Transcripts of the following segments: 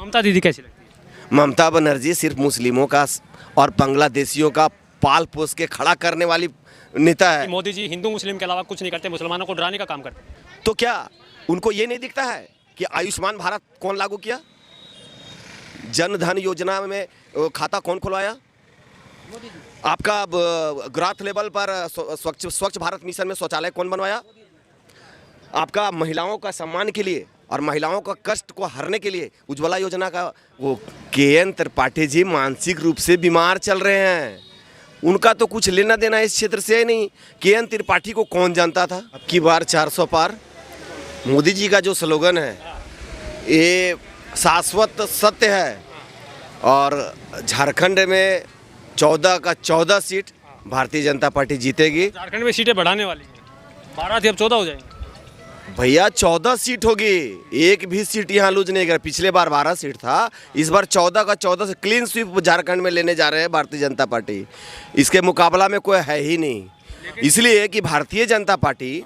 ममता दीदी कैसी लगती है? ममता बनर्जी सिर्फ मुस्लिमों का और बांग्लादेशियों का पाल पोस के खड़ा करने वाली नेता है। मोदी जी हिंदू मुस्लिम के अलावा कुछ नहीं करते, मुसलमानों को डराने का काम करते हैं। तो क्या उनको ये नहीं दिखता है कि आयुष्मान भारत कौन लागू किया, जन धन योजना में खाता कौन खुलवाया, आपका ग्राथ लेवल पर स्वच्छ भारत मिशन में शौचालय कौन बनवाया, आपका महिलाओं का सम्मान के लिए और महिलाओं का कष्ट को हरने के लिए उज्ज्वला योजना का वो के.एन. त्रिपाठी जी मानसिक रूप से बीमार चल रहे हैं। उनका तो कुछ लेना देना इस क्षेत्र से नहीं। के.एन. त्रिपाठी को कौन जानता था। अब की बार 400 पार मोदी जी का जो स्लोगन है ये शाश्वत सत्य है और झारखंड में 14 का 14 सीट भारतीय जनता पार्टी जीतेगी। झारखंड में सीटें बढ़ाने वाली हैं, 12 थी अब 14 हो जाएंगी। भैया 14 सीट होगी, एक भी सीट यहाँ लूज नहीं कर। पिछले बार 12 सीट था, इस बार 14 का 14 से क्लीन स्वीप झारखंड में लेने जा रहे हैं भारतीय जनता पार्टी। इसके मुकाबला में कोई है ही नहीं, इसलिए कि भारतीय जनता पार्टी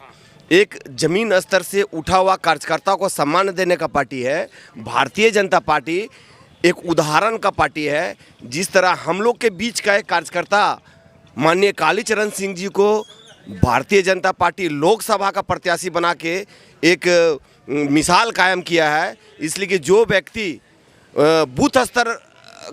एक जमीन स्तर से उठा हुआ कार्यकर्ताओं को सम्मान देने का पार्टी है। भारतीय जनता पार्टी एक उदाहरण का पार्टी है। जिस तरह हम लोग के बीच का एक कार्यकर्ता माननीय कालीचरण सिंह जी को भारतीय जनता पार्टी लोकसभा का प्रत्याशी बना के एक मिसाल कायम किया है, इसलिए कि जो व्यक्ति बूथ स्तर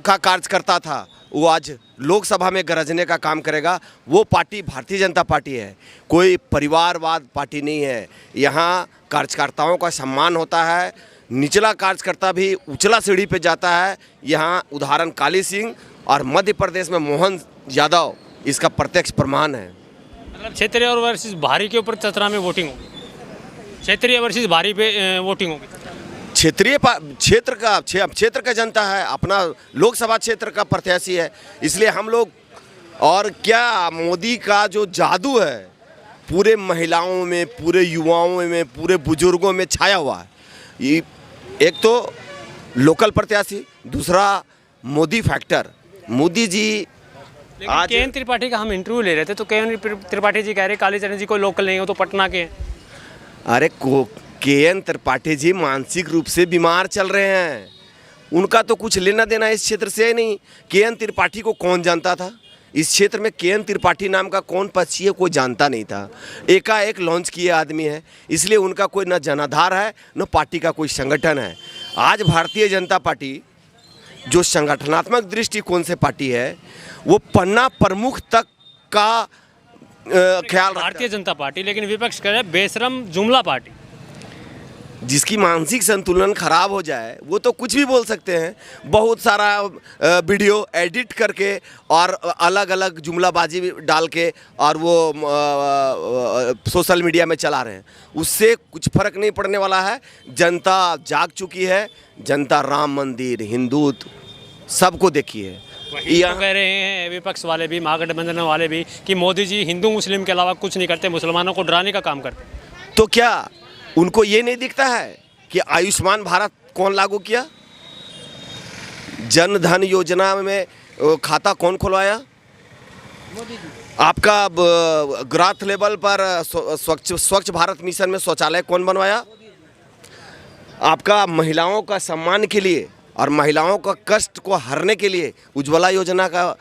का कार्यकर्ता था वो आज लोकसभा में गरजने का काम करेगा। वो पार्टी भारतीय जनता पार्टी है, कोई परिवारवाद पार्टी नहीं है। यहाँ कार्यकर्ताओं का सम्मान होता है, निचला कार्यकर्ता भी उचला सीढ़ी पे जाता है। यहाँ उदाहरण काली सिंह और मध्य प्रदेश में मोहन यादव इसका प्रत्यक्ष प्रमाण है। मतलब क्षेत्रीय और वर्सेस भारी के ऊपर चतरा में वोटिंग होगी, क्षेत्रीय वर्सेस भारी पे वोटिंग होगी। क्षेत्र का जनता है, अपना लोकसभा क्षेत्र का प्रत्याशी है, इसलिए हम लोग। और क्या मोदी का जो जादू है पूरे महिलाओं में, पूरे युवाओं में, पूरे बुजुर्गों में छाया हुआ है। ये एक तो लोकल प्रत्याशी, दूसरा मोदी फैक्टर। मोदी जी आज के.एन. त्रिपाठी का हम इंटरव्यू ले रहे थे तो के.एन. त्रिपाठी जी कह रहे कालीचरण जी कोई लोकल नहीं हो तो पटना के। अरे के.एन. त्रिपाठी जी मानसिक रूप से बीमार चल रहे हैं, उनका तो कुछ लेना देना इस क्षेत्र से नहीं। के.एन. त्रिपाठी को कौन जानता था। इस क्षेत्र में के.एन. त्रिपाठी नाम का कौन पक्षी है कोई जानता नहीं था। एकाएक लॉन्च किए आदमी है, इसलिए उनका कोई न जनाधार है न पार्टी का कोई संगठन है। आज भारतीय जनता पार्टी जो संगठनात्मक दृष्टिकोण से पार्टी है वो पन्ना प्रमुख तक का ख्याल। भारतीय जनता पार्टी लेकिन विपक्ष कह रहे हैं बेशरम जुमला पार्टी। जिसकी मानसिक संतुलन खराब हो जाए वो तो कुछ भी बोल सकते हैं। बहुत सारा वीडियो एडिट करके और अलग अलग जुमलाबाजी डाल के और वो सोशल मीडिया में चला रहे हैं, उससे कुछ फर्क नहीं पड़ने वाला है। जनता जाग चुकी है, जनता राम मंदिर, हिंदुत्व सबको देखी है। तो कह रहे हैं विपक्ष वाले भी, महागठबंधन वाले भी कि मोदी जी हिंदू मुस्लिम के अलावा कुछ नहीं करते, मुसलमानों को डराने का काम करते। तो क्या उनको ये नहीं दिखता है कि आयुष्मान भारत कौन लागू किया, जन धन योजना में खाता कौन खुलवाया, आपका ग्राथ लेवल पर स्वच्छ भारत मिशन में शौचालय कौन बनवाया, आपका महिलाओं का सम्मान के लिए और महिलाओं का कष्ट को हरने के लिए उज्ज्वला योजना का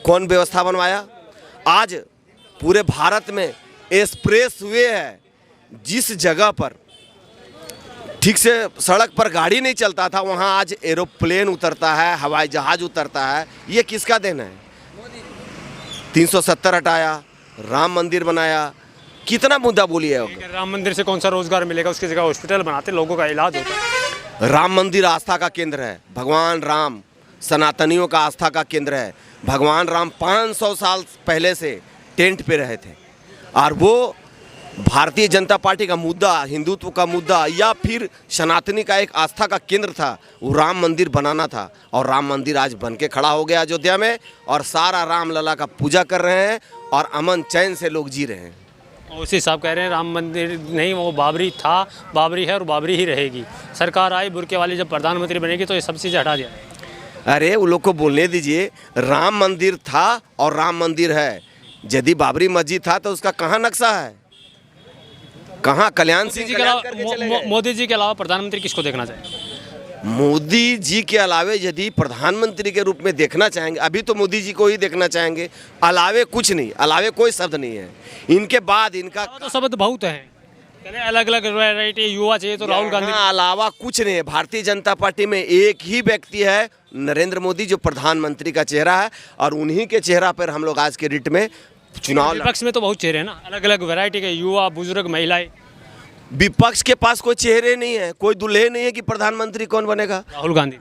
कौन व्यवस्था बनवाया। आज पूरे भारत में एक्सप्रेस वे है, जिस जगह पर ठीक से सड़क पर गाड़ी नहीं चलता था वहाँ आज एरोप्लेन उतरता है, हवाई जहाज उतरता है। ये किसका देन है। 370 हटाया, राम मंदिर बनाया, कितना मुद्दा बोलिए। राम मंदिर से कौन सा रोजगार मिलेगा, उसकी जगह हॉस्पिटल बनाते, लोगों का इलाज होता है। राम मंदिर आस्था का केंद्र है, भगवान राम सनातनियों का आस्था का केंद्र है। भगवान राम 500 साल पहले से टेंट पे रहे थे और वो भारतीय जनता पार्टी का मुद्दा, हिंदुत्व का मुद्दा या फिर सनातनी का एक आस्था का केंद्र था, वो राम मंदिर बनाना था। और राम मंदिर आज बन के खड़ा हो गया अयोध्या में और सारा राम लला का पूजा कर रहे हैं और अमन चैन से लोग जी रहे हैं। उसी साहब कह रहे हैं राम मंदिर नहीं, वो बाबरी था, बाबरी है और बाबरी ही रहेगी। सरकार आई बुरके वाली जब प्रधानमंत्री बनेगी तो ये सब चीज़ें हटा दिया। अरे वो लोग को बोलने दीजिए, राम मंदिर था और राम मंदिर है। यदि बाबरी मस्जिद था तो उसका कहाँ नक्शा है, कहाँ कल्याण सिंह मोदी जी के अलावा प्रधानमंत्री किसको देखना चाहिए। मोदी जी के अलावे यदि प्रधानमंत्री के रूप में देखना चाहेंगे, अभी तो मोदी जी को ही देखना चाहेंगे, अलावे कुछ नहीं, अलावे कोई शब्द नहीं है। इनके बाद इनका तो शब्द बहुत है, अलग अलग वैरायटी युवा चाहिए तो राहुल गांधी। यहाँ अलावा कुछ नहीं है। भारतीय जनता पार्टी में एक ही व्यक्ति है, नरेंद्र मोदी, जो प्रधानमंत्री का चेहरा है, और उन्हीं के चेहरा पर हम लोग आज के रिट में चुनाव विपक्ष में तो बहुत चेहरे हैं ना, अलग अलग वैरायटी के युवा, बुजुर्ग, महिलाएं। विपक्ष के पास कोई चेहरे नहीं है, कोई दुल्हे नहीं है कि प्रधानमंत्री कौन बनेगा। राहुल गांधी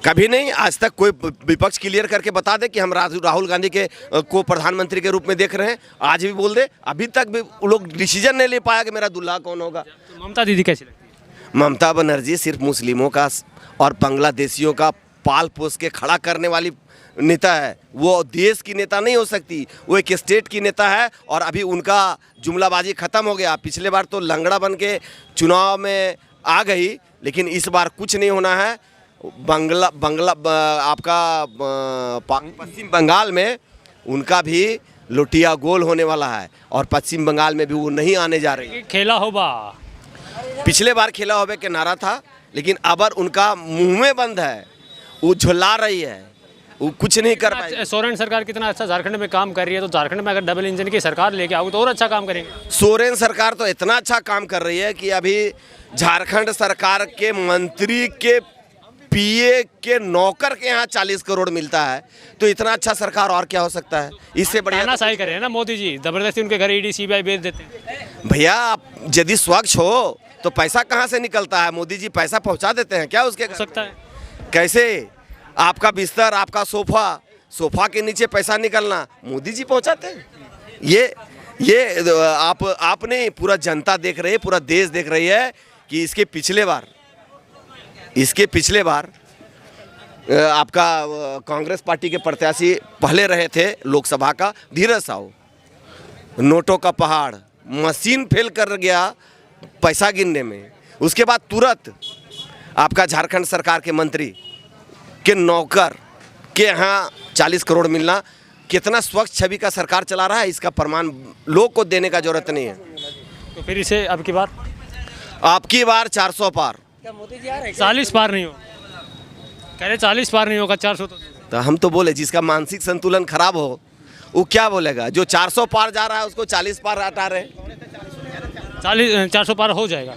कभी नहीं, आज तक कोई विपक्ष क्लियर करके बता दे कि हम राहुल गांधी के को प्रधानमंत्री के रूप में देख रहे हैं। आज भी बोल दे, अभी तक भी वो लोग डिसीजन नहीं ले पाया कि मेरा दुल्हा कौन होगा। तो ममता दीदी कैसी लगती है? ममता बनर्जी सिर्फ मुस्लिमों का और बांग्लादेशियों का पाल पोस के खड़ा करने वाली नेता है। वो देश की नेता नहीं हो सकती, वो एक स्टेट की नेता है। और अभी उनका जुमलाबाजी ख़त्म हो गया। पिछले बार तो लंगड़ा बन के चुनाव में आ गई, लेकिन इस बार कुछ नहीं होना है। पश्चिम बंगाल में उनका भी लोटिया गोल होने वाला है, और पश्चिम बंगाल में भी वो नहीं आने जा रही। खेला होगा, पिछले बार खेला होबे के नारा था, लेकिन अब उनका मुंह में बंद है, वो झुला रही है, वो कुछ नहीं कर पाएगी। सोरेन सरकार कितना अच्छा झारखंड में काम कर रही है, तो झारखंड में अगर डबल इंजन की सरकार लेके आओगे तो और अच्छा काम करेंगे। सोरेन सरकार तो इतना अच्छा काम कर रही है कि अभी झारखंड सरकार के मंत्री के पीए के नौकर के यहाँ 40 करोड़ मिलता है, तो इतना अच्छा सरकार और क्या हो सकता है। इससे बढ़िया तानाशाही करे ना मोदी जी, जबरदस्ती उनके घर ईडी सीबीआई भेज देते हैं। भैया, आप यदि स्वच्छ हो तो पैसा कहाँ से निकलता है? मोदी जी पैसा पहुँचा देते हैं क्या उसके घर? सकता है कैसे? आपका बिस्तर, आपका सोफा के नीचे पैसा निकलना मोदी जी पहुँचाते हैं। ये आपने पूरा जनता देख रही है, पूरा देश देख रही है कि इसके पिछले बार आपका कांग्रेस पार्टी के प्रत्याशी पहले रहे थे लोकसभा का, धीरज साहू। नोटों का पहाड़, मशीन फेल कर गया पैसा गिनने में। उसके बाद तुरंत आपका झारखंड सरकार के मंत्री के नौकर के यहाँ 40 करोड़ मिलना, कितना स्वच्छ छवि का सरकार चला रहा है, इसका प्रमाण लोग को देने का जरूरत नहीं है। तो फिर इसे अब की बार 400 पार। 40 पार नहीं हो, कह रहे 40 पार नहीं होगा, 400 तो हम तो बोले जिसका मानसिक संतुलन खराब हो वो क्या बोलेगा? जो 400 पार जा रहा है उसको 40 पार हटा रहे। 400 पार हो जाएगा।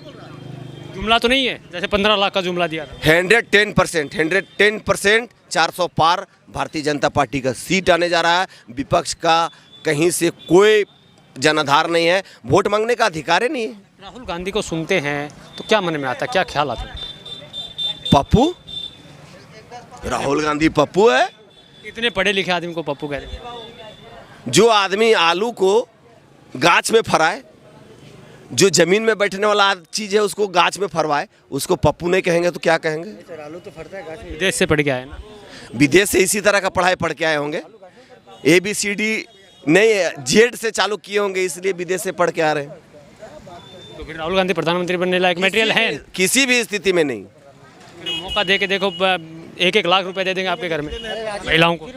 जुमला तो नहीं है जैसे 15 लाख का जुमला दिया था। 110% 400 पार भारतीय जनता पार्टी का सीट आने जा रहा है। विपक्ष का कहीं से कोई जनाधार नहीं है, वोट मांगने का अधिकार ही नहीं है। राहुल गांधी को सुनते हैं तो क्या मन में आता है, क्या ख्याल आता है? पप्पू, राहुल गांधी पप्पू है। इतने पढ़े लिखे आदमी को पप्पू कहते हैं? जो आदमी आलू को गाछ में फराए, जो जमीन में बैठने वाला चीज है उसको गाछ में फरवाए, उसको पप्पू नहीं कहेंगे तो क्या कहेंगे? आलू तो फरता है गाछ में। विदेश से पढ़ के आए ना? विदेश से इसी तरह का पढ़ाई पढ़ के आए होंगे। ABCD नहीं, Z से चालू किए होंगे, इसलिए विदेश से पढ़ के आ रहे हैं। तो फिर राहुल गांधी प्रधानमंत्री बनने लायक मटेरियल है? किसी भी स्थिति में नहीं। मौका दे के देखो, 1-1 लाख रुपए दे देंगे आपके घर में महिलाओं को।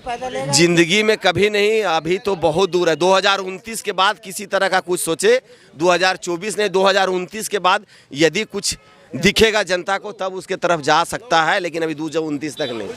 जिंदगी में कभी नहीं, अभी तो बहुत दूर है। 2029 के बाद किसी तरह का कुछ सोचे। 2024 नहीं, 2029 के बाद यदि कुछ दिखेगा जनता को तब उसके तरफ जा सकता है, लेकिन अभी 2029 तक नहीं।